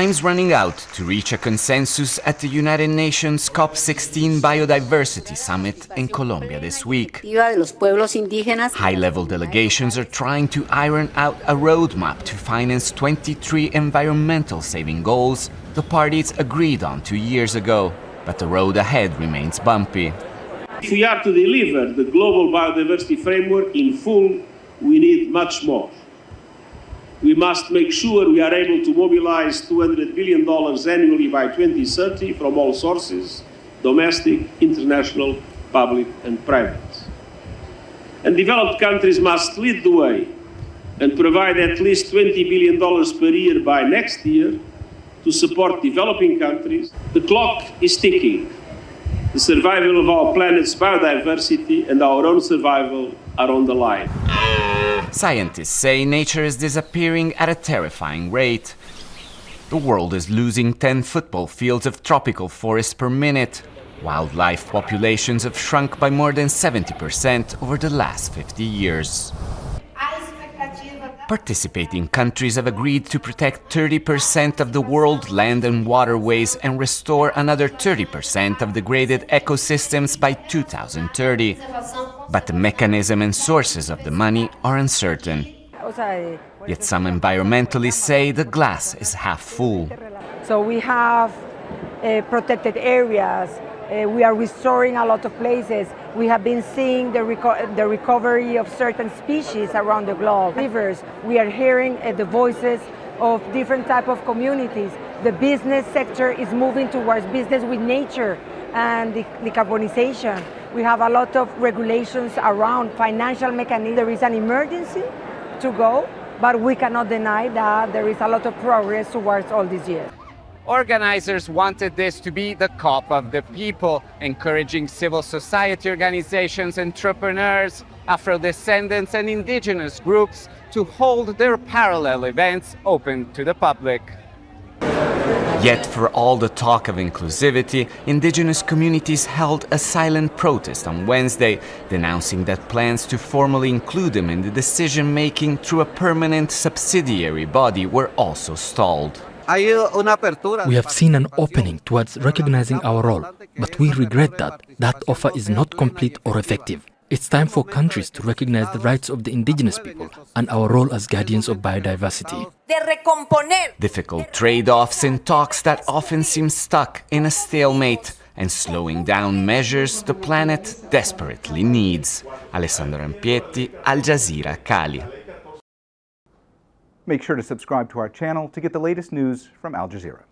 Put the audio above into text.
Time's running out to reach a consensus at the United Nations Cop16 Biodiversity Summit in Colombia this week. High-level delegations are trying to iron out a roadmap to finance 23 environmental-saving goals the parties agreed on 2 years ago. But the road ahead remains bumpy. If we are to deliver the global biodiversity framework in full, we need much more. We must make sure we are able to mobilize $200 billion annually by 2030 from all sources, domestic, international, public and private. And developed countries must lead the way and provide at least $20 billion per year by next year to support developing countries. The clock is ticking. The survival of our planet's biodiversity and our own survival are on the line. Scientists say nature is disappearing at a terrifying rate. The world is losing 10 football fields of tropical forest per minute. Wildlife populations have shrunk by more than 70% over the last 50 years. Participating countries have agreed to protect 30% of the world's land and waterways and restore another 30% of degraded ecosystems by 2030. But the mechanism and sources of the money are uncertain. Yet some environmentalists say the glass is half full. So we have protected areas. We are restoring a lot of places. We have been seeing the recovery of certain species around the globe. Rivers, we are hearing the voices of different types of communities. The business sector is moving towards business with nature and decarbonization. We have a lot of regulations around financial mechanisms. There is an emergency to go, but we cannot deny that there is a lot of progress towards all these years. Organizers wanted this to be the COP of the people, encouraging civil society organizations, entrepreneurs, Afro-descendants and indigenous groups to hold their parallel events open to the public. Yet for all the talk of inclusivity, indigenous communities held a silent protest on Wednesday, denouncing that plans to formally include them in the decision-making through a permanent subsidiary body were also stalled. We have seen an opening towards recognizing our role, but we regret that that offer is not complete or effective. It's time for countries to recognize the rights of the indigenous people and our role as guardians of biodiversity. Difficult trade-offs in talks that often seem stuck in a stalemate and slowing down measures the planet desperately needs. Alessandro Rampietti, Al Jazeera, Cali. Make sure to subscribe to our channel to get the latest news from Al Jazeera.